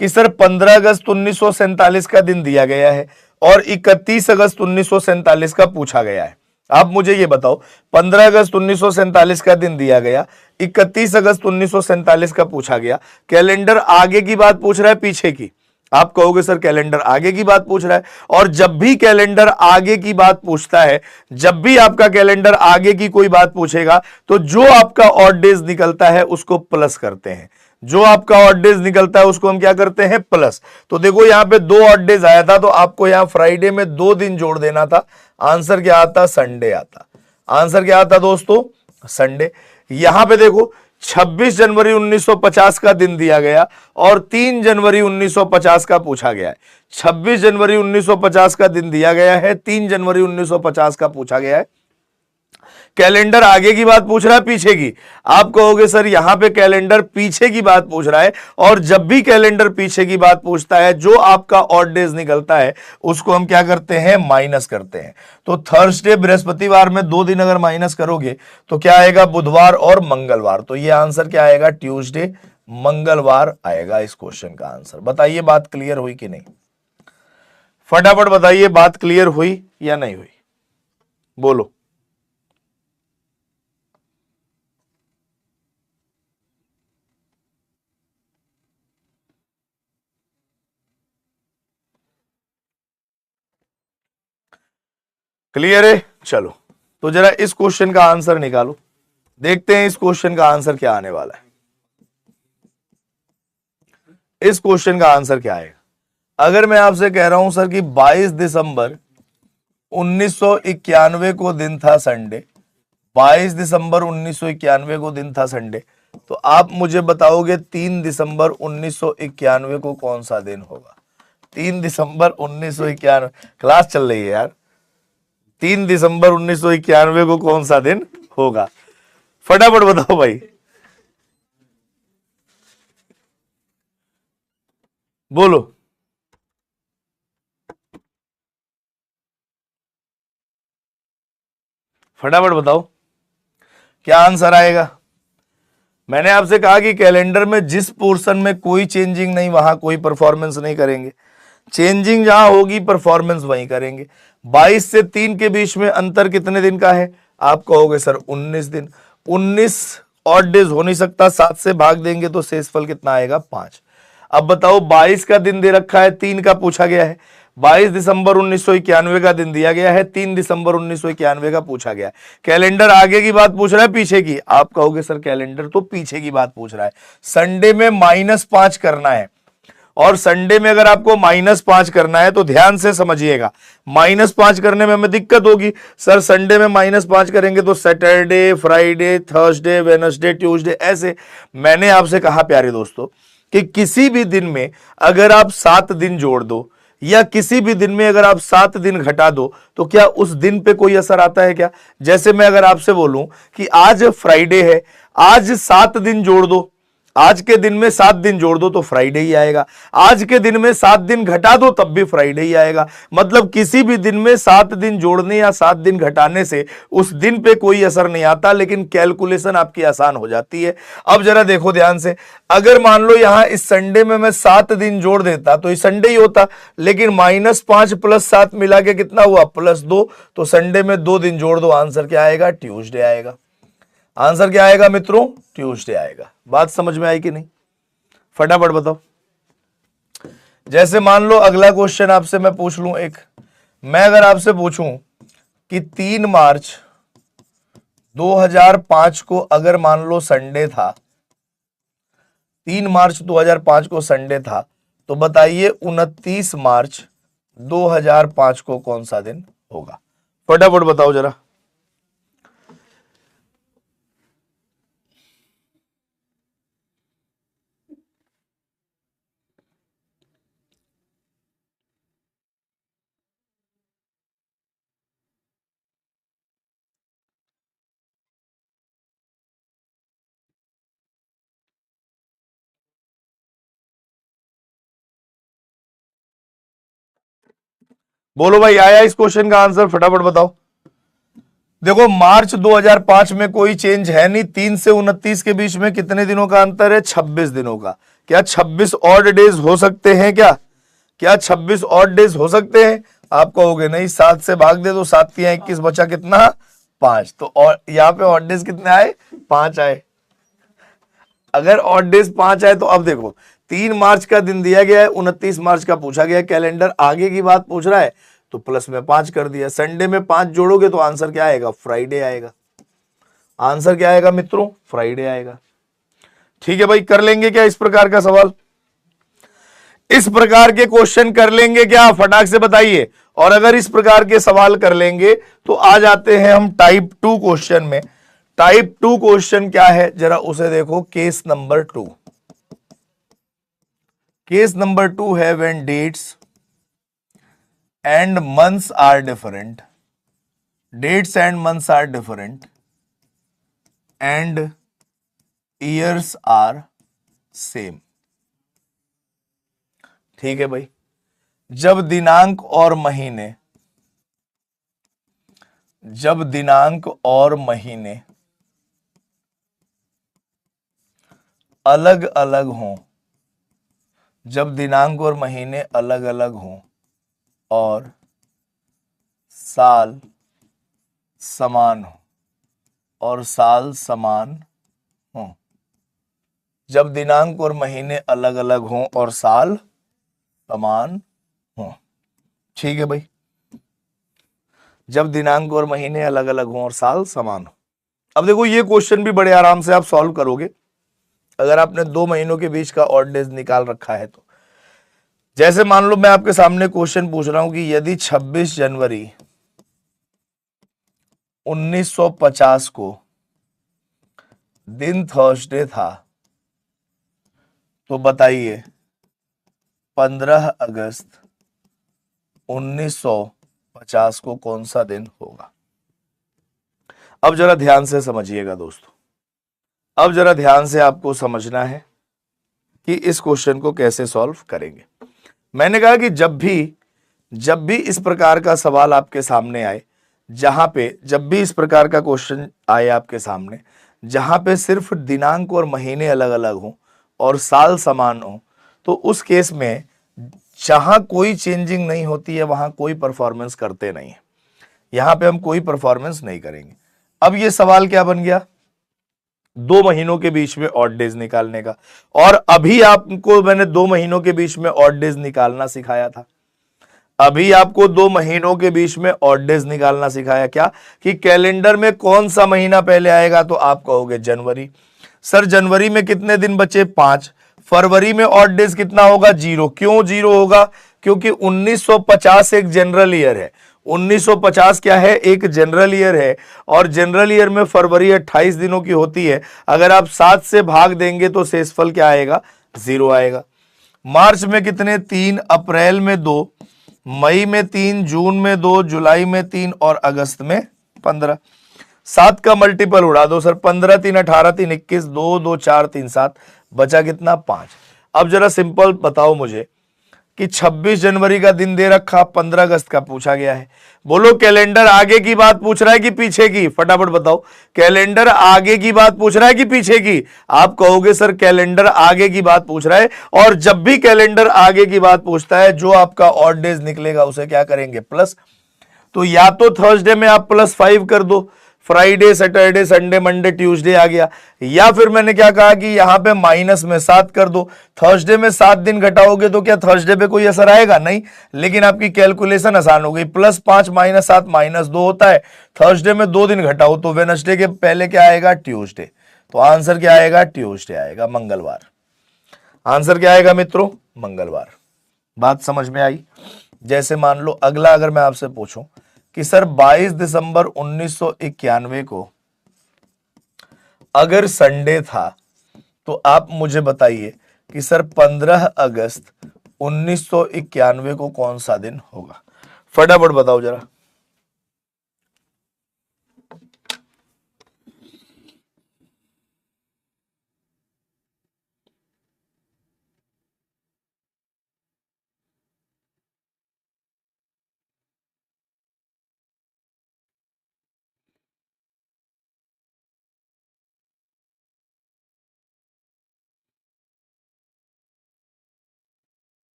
S1: कि सर 15 अगस्त 1947 का दिन दिया गया है और 31 अगस्त 1947 का पूछा गया है। आप मुझे ये बताओ, 15 अगस्त 1947 का दिन दिया गया, 31 अगस्त 1947 का पूछा गया, कैलेंडर आगे की बात पूछ रहा है पीछे की? आप कहोगे सर कैलेंडर आगे की बात पूछ रहा है। और जब भी कैलेंडर आगे की बात पूछता है, जब भी आपका कैलेंडर आगे की कोई बात पूछेगा, तो जो आपका ऑड डेज निकलता है उसको प्लस करते हैं। जो आपका ऑड डेज निकलता है उसको हम क्या करते हैं? प्लस। तो देखो यहां पे 2 ऑड डेज आया था, तो आपको यहां फ्राइडे में 2 दिन जोड़ देना था। आंसर क्या आता? संडे आता। आंसर क्या आता दोस्तों? संडे। यहां पे देखो 26 जनवरी 1950 का दिन दिया गया और 3 जनवरी 1950 का पूछा गया है। 26 जनवरी 1950 का दिन दिया गया है, 3 जनवरी 1950 का पूछा गया है। कैलेंडर आगे की बात पूछ रहा है पीछे की? आप कहोगे सर यहां पे कैलेंडर पीछे की बात पूछ रहा है, और जब भी कैलेंडर पीछे की बात पूछता है जो आपका ऑड डेज निकलता है उसको हम क्या करते हैं, माइनस करते हैं। तो थर्सडे बृहस्पतिवार में 2 दिन अगर माइनस करोगे तो क्या आएगा, बुधवार और मंगलवार। तो ये आंसर क्या आएगा, ट्यूसडे मंगलवार आएगा इस क्वेश्चन का आंसर। बताइए बात क्लियर हुई कि नहीं? फटाफट बताइए बात क्लियर हुई या नहीं हुई, बोलो। क्लियर है? चलो तो जरा इस क्वेश्चन का आंसर निकालो, देखते हैं इस क्वेश्चन का आंसर क्या आने वाला है। इस क्वेश्चन का आंसर क्या आएगा? अगर मैं आपसे कह रहा हूं सर कि 22 दिसंबर 1991 को दिन था संडे, 22 दिसंबर 1991 को दिन था संडे, तो आप मुझे बताओगे 3 दिसंबर 1991 को कौन सा दिन होगा? 3 दिसंबर 1991, क्लास चल रही है यार। 3 दिसंबर 1991 को कौन सा दिन होगा? फटाफट बताओ भाई, बोलो। फटाफट बताओ क्या आंसर आएगा। मैंने आपसे कहा कि कैलेंडर में जिस पोर्शन में कोई चेंजिंग नहीं वहां कोई परफॉर्मेंस नहीं करेंगे, चेंजिंग जहां होगी परफॉर्मेंस वहीं करेंगे। 22 से 3 के बीच में अंतर कितने दिन का है? आप कहोगे सर 19 दिन। 19 ऑड डेज हो नहीं सकता, 7 से भाग देंगे तो शेषफल कितना आएगा, 5। अब बताओ 22 का दिन दे रखा है, 3 का पूछा गया है। 22 दिसंबर 1991 का दिन दिया गया है, 3 दिसंबर 1991 का पूछा गया है। कैलेंडर आगे की बात पूछ रहा है पीछे की? आप कहोगे सर कैलेंडर तो पीछे की बात पूछ रहा है। संडे में -5 करना है, और संडे में अगर आपको -5 करना है तो ध्यान से समझिएगा, -5 करने में हमें दिक्कत होगी। सर संडे में -5 करेंगे तो Saturday, Friday, Thursday, Wednesday, Tuesday, ऐसे। मैंने आपसे कहा प्यारे दोस्तों कि किसी भी दिन में अगर आप 7 दिन जोड़ दो या किसी भी दिन में अगर आप 7 दिन घटा दो तो क्या उस दिन पे कोई असर आता है क्या? जैसे मैं अगर आपसे बोलूं कि आज फ्राइडे है, आज 7 दिन जोड़ दो, आज के दिन में 7 दिन जोड़ दो तो फ्राइडे ही आएगा, आज के दिन में 7 दिन घटा दो तब भी फ्राइडे ही आएगा। मतलब किसी भी दिन में 7 दिन जोड़ने या 7 दिन घटाने से उस दिन पे कोई असर नहीं आता, लेकिन कैलकुलेशन आपकी आसान हो जाती है। अब जरा देखो ध्यान से, अगर मान लो यहां इस संडे में मैं 7 दिन जोड़ देता तो ये संडे ही होता, लेकिन -5 + 7 मिला के कितना हुआ, +2, तो संडे में 2 दिन जोड़ दो, आंसर क्या आएगा, ट्यूसडे आएगा। आंसर क्या आएगा मित्रों, ट्यूसडे आएगा। बात समझ में आई कि नहीं? फटाफट बताओ। जैसे मान लो अगला क्वेश्चन आपसे मैं पूछ लूं एक, मैं अगर आपसे पूछूं कि 3 मार्च 2005 को अगर मान लो संडे था, 3 मार्च 2005 को संडे था, तो बताइए 29 मार्च 2005 को कौन सा दिन होगा? फटाफट बताओ जरा। बोलो भाई, आया इस क्वेश्चन का आंसर? फटाफट बताओ। देखो मार्च 2005 में कोई चेंज है नहीं, 3 से 29 के बीच में कितने दिनों का अंतर है, 26 दिनों का। क्या 26 ऑड डेज हो सकते हैं क्या? क्या 26 ऑड डेज हो सकते हैं? आप कहोगे नहीं, 7 से भाग दे तो 7 × 21 बचा कितना, 5। तो और यहाँ पे ऑड डेज कितने आए, 5 आए। अगर ऑड डेज 5 आए तो अब देखो 3 मार्च का दिन दिया गया है, 29 मार्च का पूछा गया, कैलेंडर आगे की बात पूछ रहा है तो प्लस में 5 कर दिया। संडे में 5 जोड़ोगे तो आंसर क्या आएगा, फ्राइडे आएगा। आंसर क्या आएगा मित्रों, फ्राइडे आएगा। ठीक है भाई, कर लेंगे क्या इस प्रकार का सवाल? इस प्रकार के क्वेश्चन कर लेंगे क्या, फटाक से बताइए। और अगर इस प्रकार के सवाल कर लेंगे तो आ जाते हैं हम टाइप 2 क्वेश्चन में। टाइप 2 क्वेश्चन क्या है जरा उसे देखो, केस नंबर 2। केस नंबर 2 है when dates and months are different, dates and months are different and years are same। ठीक है भाई, जब दिनांक और महीने, जब दिनांक और महीने अलग अलग हों, जब दिनांक और महीने अलग अलग हों और साल समान हो, और साल समान हो, जब दिनांक और महीने अलग अलग हों और साल समान हो। ठीक है भाई, जब दिनांक और महीने अलग अलग हों और साल समान हो। अब देखो ये क्वेश्चन भी बड़े आराम से आप सॉल्व करोगे अगर आपने 2 महीनों के बीच का ऑड डेज निकाल रखा है तो। जैसे मान लो मैं आपके सामने क्वेश्चन पूछ रहा हूं कि यदि 26 जनवरी 1950 को दिन थर्सडे था तो बताइए 15 अगस्त 1950 को कौन सा दिन होगा। अब जरा ध्यान से समझिएगा दोस्तों, अब जरा ध्यान से आपको समझना है कि इस क्वेश्चन को कैसे सॉल्व करेंगे। मैंने कहा कि जब भी इस प्रकार का सवाल आपके सामने आए, जहां पे जब भी इस प्रकार का क्वेश्चन आए आपके सामने जहां पे सिर्फ दिनांक और महीने अलग अलग हों और साल समान हो, तो उस केस में जहां कोई चेंजिंग नहीं होती है वहां कोई परफॉर्मेंस करते नहीं है। यहां पे हम कोई परफॉर्मेंस नहीं करेंगे। अब ये सवाल क्या बन गया, 2 महीनों के बीच में ऑड डेज निकालने का। और अभी आपको मैंने 2 महीनों के बीच में ऑड डेज निकालना सिखाया था। अभी आपको 2 महीनों के बीच में ऑड डेज निकालना सिखाया, क्या कि कैलेंडर में कौन सा महीना पहले आएगा, तो आप कहोगे जनवरी। सर जनवरी में कितने दिन बचे, 5। फरवरी में ऑड डेज कितना होगा, 0। क्यों 0 होगा, क्योंकि 1950 एक जनरल ईयर है। 1950 क्या है, एक जनरल ईयर है, और जनरल ईयर में फरवरी 28 दिनों की होती है। अगर आप 7 से भाग देंगे तो शेषफल क्या आएगा, 0 आएगा। मार्च में कितने, 3। अप्रैल में 2, मई में 3, जून में 2, जुलाई में 3 और अगस्त में 15। 7 का मल्टीपल उड़ा दो सर, 15 3 18 3 21, 2 2 4 3 7, बचा कितना, 5। अब जरा सिंपल बताओ मुझे कि 26 जनवरी का दिन दे रखा, 15 अगस्त का पूछा गया है। बोलो कैलेंडर आगे की बात पूछ रहा है कि पीछे की, फटाफट बताओ। कैलेंडर आगे की बात पूछ रहा है कि पीछे की। आप कहोगे सर कैलेंडर आगे की बात पूछ रहा है, और जब भी कैलेंडर आगे की बात पूछता है जो आपका ऑड डेज निकलेगा उसे क्या करेंगे, प्लस। तो या तो थर्सडे में आप +5 कर दो, Friday Saturday Sunday Monday Tuesday आ गया, या फिर मैंने क्या कहा कि यहां पे माइनस में 7 कर दो। थर्सडे में 7 दिन घटाओगे तो क्या थर्सडे पे कोई असर आएगा, नहीं, लेकिन आपकी कैलकुलेशन आसान हो गई। +5 -7 -2 होता है, थर्सडे में 2 दिन घटाओ तो वेडनेसडे के पहले क्या आएगा, ट्यूसडे। तो आंसर क्या आएगा, ट्यूसडे आएगा, मंगलवार। आंसर क्या आएगा मित्रों, मंगलवार। बात समझ में आई। जैसे मान लो अगला अगर मैं आपसे पूछूं कि सर 22 दिसंबर 1991 को अगर संडे था तो आप मुझे बताइए कि सर 15 अगस्त 1991 को कौन सा दिन होगा। फटाफट बताओ जरा।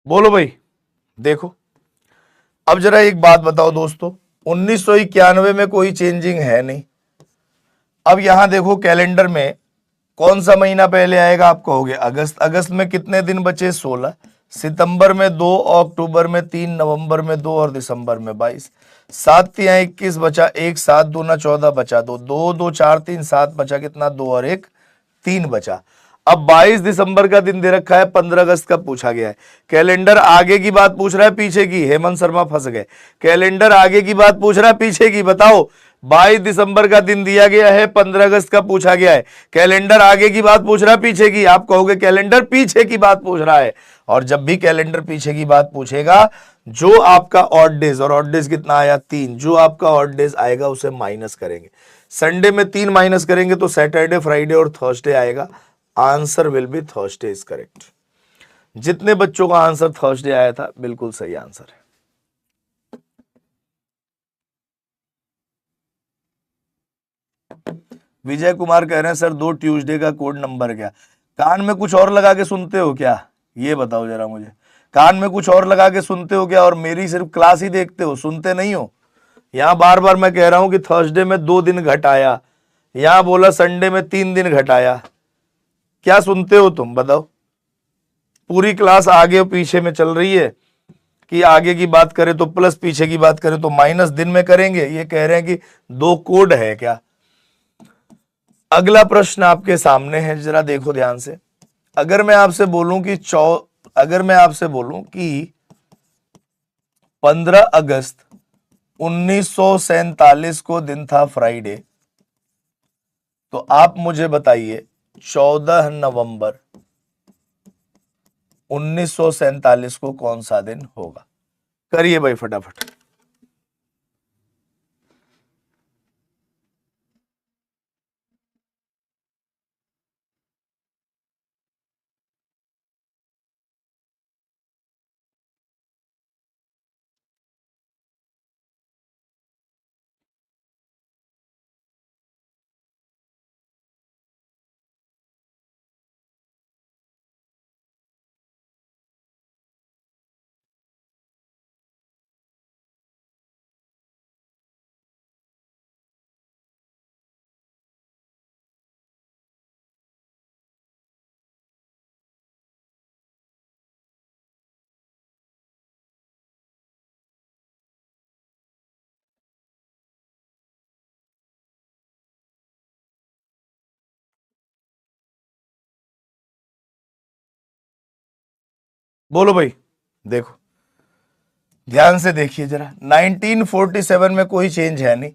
S1: बोलो भाई। देखो अब जरा एक बात बताओ दोस्तों, 1991 में कोई चेंजिंग है नहीं। अब यहां देखो कैलेंडर में कौन सा महीना पहले आएगा, आप कहोगे अगस्त। अगस्त में कितने दिन बचे, 16। सितंबर में 2, अक्टूबर में 3, नवंबर में 2 और दिसंबर में 22। 7 × 21 बचा, 1 7 दूना 14 बचा, 2 2 2 4 3 7 बचा, कितना, 2 और 1 3 बचा। अब 22 दिसंबर का दिन दे रखा है, 15 अगस्त का पूछा गया है। कैलेंडर आगे की बात पूछ रहा है पीछे की, हेमंत शर्मा फंस गए। कैलेंडर आगे की बात पूछ रहा है पीछे की, बताओ। 22 दिसंबर का दिन दिया गया है, 15 अगस्त का पूछा गया है। कैलेंडर आगे की बात पूछ रहा है पीछे की, आप कहोगे कैलेंडर पीछे की बात पूछ रहा है। और जब भी कैलेंडर पीछे की बात पूछेगा, जो आपका ऑड डेज, और ऑड डेज कितना आया, 3, जो आपका ऑड डेज आएगा उसे माइनस करेंगे। संडे में 3 माइनस करेंगे तो सैटरडे, फ्राइडे और थर्सडे आएगा। Answer will be Thursday is correct. जितने बच्चों का आंसर थर्सडे आया था बिल्कुल सही आंसर है। विजय कुमार कह रहे हैं सर 2 ट्यूसडे का कोड नंबर क्या। कान में कुछ और लगा के सुनते हो क्या, ये बताओ जरा मुझे। कान में कुछ और लगा के सुनते हो क्या, और मेरी सिर्फ क्लास ही देखते हो, सुनते नहीं हो। यहां बार बार मैं कह रहा हूं कि थर्सडे में 2 दिन घटाया, यहां बोला संडे में 3 दिन घटाया। क्या सुनते हो तुम, बताओ। पूरी क्लास आगे और पीछे में चल रही है कि आगे की बात करें तो प्लस, पीछे की बात करें तो माइनस, दिन में करेंगे। ये कह रहे हैं कि 2 कोड है क्या। अगला प्रश्न आपके सामने है, जरा देखो ध्यान से। अगर मैं आपसे बोलूं कि अगर मैं आपसे बोलूं कि 15 अगस्त 1947 को दिन था फ्राइडे, तो आप मुझे बताइए 14 नवंबर 1947 को कौन सा दिन होगा। करिए भाई फटाफट। बोलो भाई। देखो ध्यान से देखिए जरा, 1947 में कोई चेंज है नहीं।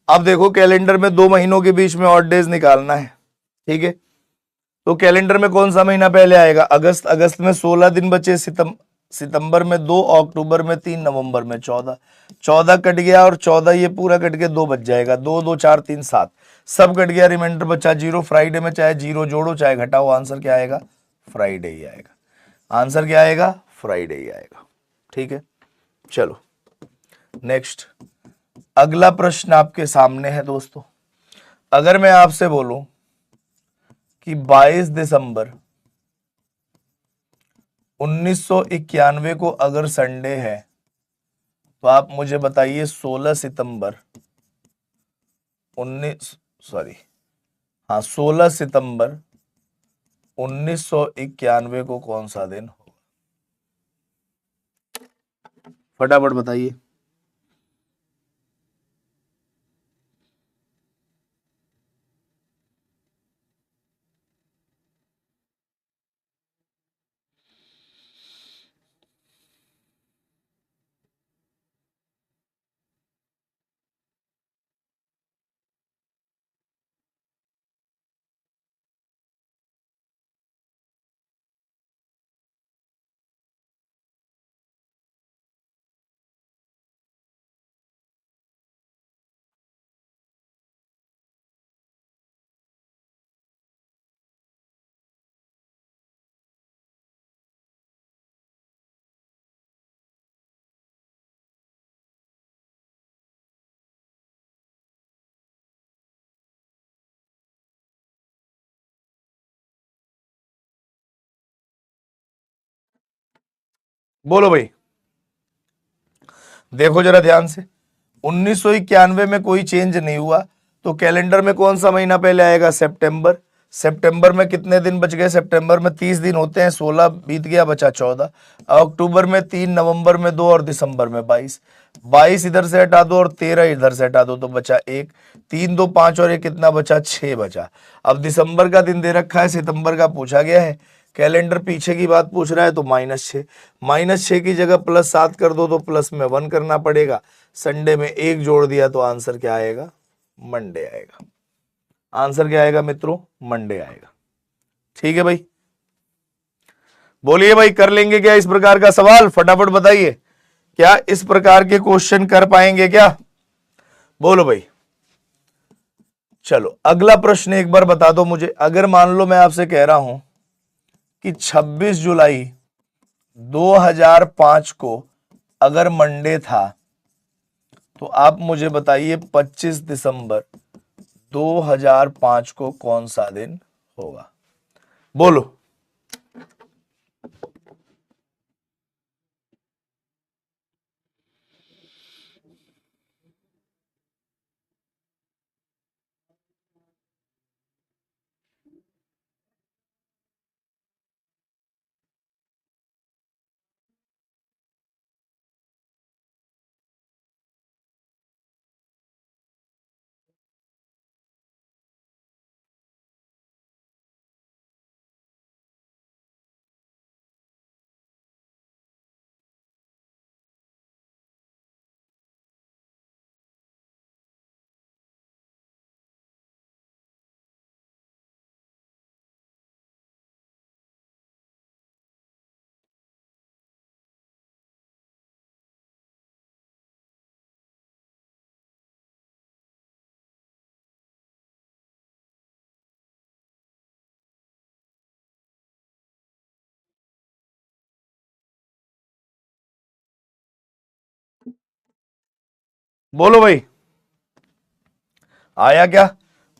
S1: अब देखो कैलेंडर में 2 महीनों के बीच में ऑड डेज निकालना है, ठीक है। तो कैलेंडर में कौन सा महीना पहले आएगा, अगस्त। अगस्त में 16 दिन बचे, सितंबर में 2, अक्टूबर में 3, नवंबर में 14। 14 कट गया और 14 ये पूरा कट के 2 बच जाएगा, 2 2 4 3 7, सब कट गया, रिमाइंडर बचा 0। फ्राइडे में चाहे 0 जोड़ो चाहे घटाओ, आंसर क्या आएगा, फ्राइडे ही आएगा। आंसर क्या आएगा, फ्राइडे ही आएगा। ठीक है, चलो नेक्स्ट। अगला प्रश्न आपके सामने है दोस्तों। अगर मैं आपसे बोलूं कि 22 दिसंबर 1991 को अगर संडे है, तो आप मुझे बताइए 16 सितंबर 19 सॉरी हाँ 16 सितंबर 1991 को कौन सा दिन होगा, फटाफट बताइए। बोलो भाई, देखो जरा ध्यान से, 1991 में कोई चेंज नहीं हुआ, तो कैलेंडर में कौन सा महीना पहले आएगा? सितंबर। सितंबर में कितने दिन बच गए? सितंबर में 30 दिन होते हैं, 16 बीत गया, बचा 14। अक्टूबर में 3, नवंबर में 2 और दिसंबर में 22। 22 इधर से हटा दो और 13 इधर से हटा दो तो बचा 1। 3, 2, 5 और 1 कितना बचा? 6 बचा। अब दिसंबर का दिन दे रखा है, सितंबर का पूछा गया है, कैलेंडर पीछे की बात पूछ रहा है, तो -6। -6 की जगह +7 कर दो तो प्लस में 1 करना पड़ेगा। संडे में 1 जोड़ दिया तो आंसर क्या आएगा? मंडे आएगा। आंसर क्या आएगा मित्रों? मंडे आएगा। ठीक है भाई, बोलिए भाई, कर लेंगे क्या इस प्रकार का सवाल? फटाफट बताइए, क्या इस प्रकार के क्वेश्चन कर पाएंगे क्या? बोलो भाई। चलो अगला प्रश्न एक बार बता दो मुझे, अगर मान लो मैं आपसे कह रहा हूं कि 26 जुलाई 2005 को अगर मंडे था, तो आप मुझे बताइए 25 दिसंबर 2005 को कौन सा दिन होगा? बोलो। बोलो भाई, आया क्या?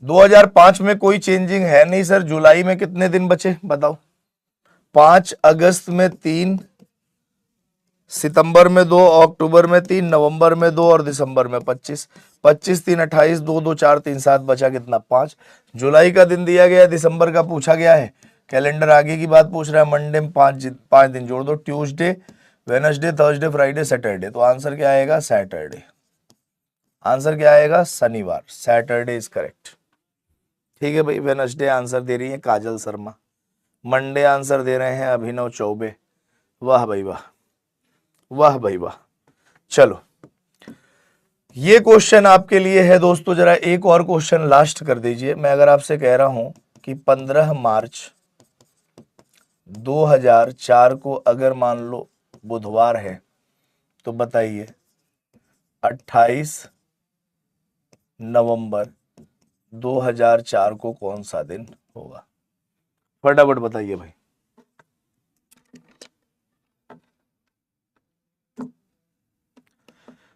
S1: 2005 में कोई चेंजिंग है नहीं सर। जुलाई में कितने दिन बचे बताओ? 5, अगस्त में 3, सितंबर में 2, अक्टूबर में 3, नवंबर में 2 और दिसंबर में 25। 25, 3, 28, 2, 2, 4, 3, 7, बचा कितना? 5। जुलाई का दिन दिया गया है, दिसंबर का पूछा गया है, कैलेंडर आगे की बात पूछ रहा है, मंडे में 5 दिन जोड़ दो, Tuesday, Wednesday, Thursday, Friday, Saturday, तो आंसर क्या आएगा? सैटरडे। आंसर क्या आएगा? शनिवार। Saturday is correct. ठीक है भाई, वेडनेसडे आंसर दे रही है काजल शर्मा, मंडे आंसर दे रहे हैं अभिनव चौबे। वाह भाई वाह, वाह भाई वाह। चलो ये क्वेश्चन आपके लिए है दोस्तों। जरा एक और क्वेश्चन लास्ट कर दीजिए। मैं अगर आपसे कह रहा हूं कि 15 मार्च 2004 को अगर मान लो बुधवार है, तो बताइए 28 नवंबर 2004 को कौन सा दिन होगा? फटाफट बताइए भाई।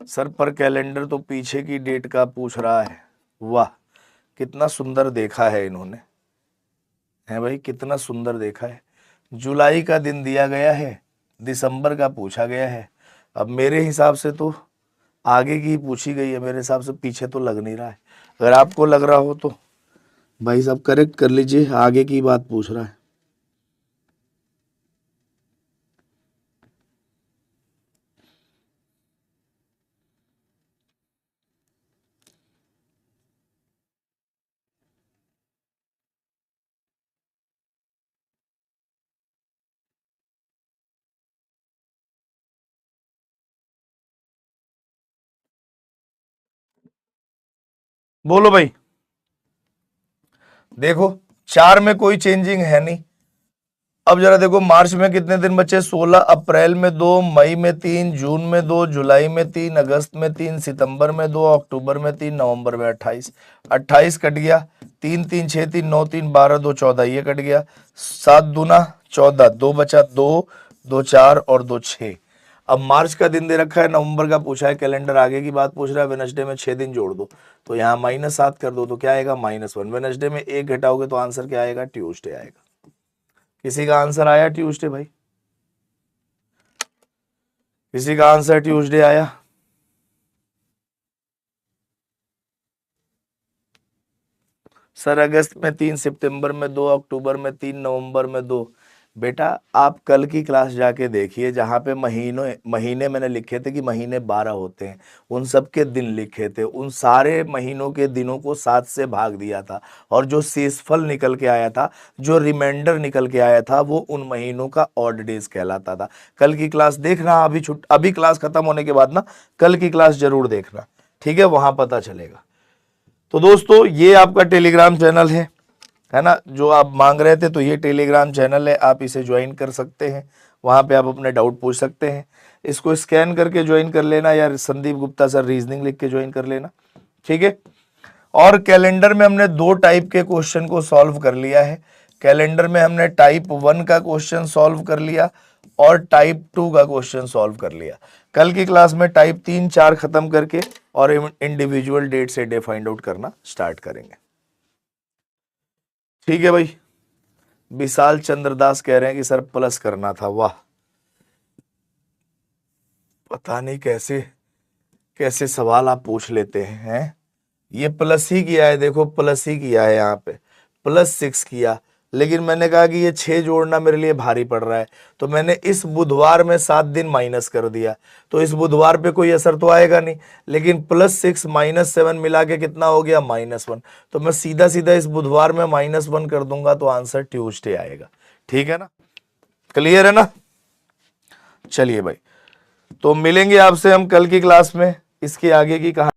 S1: सर पर कैलेंडर तो पीछे की डेट का पूछ रहा है। वाह, कितना सुंदर देखा है इन्होंने, है भाई, कितना सुंदर देखा है। जुलाई का दिन दिया गया है, दिसंबर का पूछा गया है। अब मेरे हिसाब से तो आगे की पूछी गई है, मेरे हिसाब से पीछे तो लग नहीं रहा है। अगर आपको लग रहा हो तो भाई साहब करेक्ट कर लीजिए, आगे की बात पूछ रहा है। बोलो भाई। देखो 4 में कोई चेंजिंग है नहीं। अब जरा देखो मार्च में कितने दिन बचे? 16, अप्रैल में 2, मई में 3, जून में 2, जुलाई में 3, अगस्त में 3, सितंबर में 2, अक्टूबर में 3, नवंबर में 28। 28 कट गया, 3, 3, 6, 3, 9, 3, 12, 2, 14, ये कट गया। 7 दूना 14, 2 बचा, 2, 2, 4 और 2, 6। अब मार्च का दिन दे रखा है, नवंबर का पूछा है, कैलेंडर आगे की बात पूछ रहा है, वेडनेसडे में 6 दिन जोड़ दो, तो यहाँ -7 कर दो तो क्या आएगा? -1। वेडनेसडे में 1 घटाओगे तो आंसर क्या आएगा? ट्यूसडे आएगा। किसी का आंसर आया ट्यूसडे भाई? किसी का आंसर ट्यूसडे आया? सर अगस्त में 3, सितंबर में 2, अक्टूबर में 3, नवंबर में 2। बेटा आप कल की क्लास जाके देखिए, जहाँ पे महीने मैंने लिखे थे कि महीने 12 होते हैं, उन सब के दिन लिखे थे, उन सारे महीनों के दिनों को 7 से भाग दिया था, और जो शेषफल निकल के आया था, जो रिमाइंडर निकल के आया था, वो उन महीनों का ऑड डेज कहलाता था। कल की क्लास देखना, अभी क्लास खत्म होने के बाद ना कल की क्लास जरूर देखना, ठीक है, वहां पता चलेगा। तो दोस्तों ये आपका टेलीग्राम चैनल है ना, जो आप मांग रहे थे, तो ये टेलीग्राम चैनल है, आप इसे ज्वाइन कर सकते हैं, वहां पे आप अपने डाउट पूछ सकते हैं। इसको स्कैन करके ज्वाइन कर लेना, या संदीप गुप्ता सर रीजनिंग लिख के ज्वाइन कर लेना, ठीक है। और कैलेंडर में हमने 2 टाइप के क्वेश्चन को सॉल्व कर लिया है। कैलेंडर में हमने टाइप 1 का क्वेश्चन सॉल्व कर लिया और टाइप 2 का क्वेश्चन सॉल्व कर लिया। कल की क्लास में टाइप 3, 4 खत्म करके और इंडिविजुअल डेट से डे फाइंड आउट करना स्टार्ट करेंगे, ठीक है भाई। विशाल चंद्रदास कह रहे हैं कि सर प्लस करना था। वाह, पता नहीं कैसे कैसे सवाल आप पूछ लेते हैं। ये प्लस ही किया है, देखो प्लस ही किया है, यहाँ पे +6 किया, लेकिन मैंने कहा कि ये 6 जोड़ना मेरे लिए भारी पड़ रहा है, तो मैंने इस बुधवार में 7 दिन माइनस कर दिया, तो इस बुधवार पे कोई असर तो आएगा नहीं, लेकिन +6 -7 मिला के कितना हो गया, -1, तो मैं सीधा सीधा इस बुधवार में -1 कर दूंगा, तो आंसर ट्यूसडे आएगा, ठीक है ना, क्लियर है ना। चलिए भाई, तो मिलेंगे आपसे हम कल की क्लास में, इसके आगे की कहानी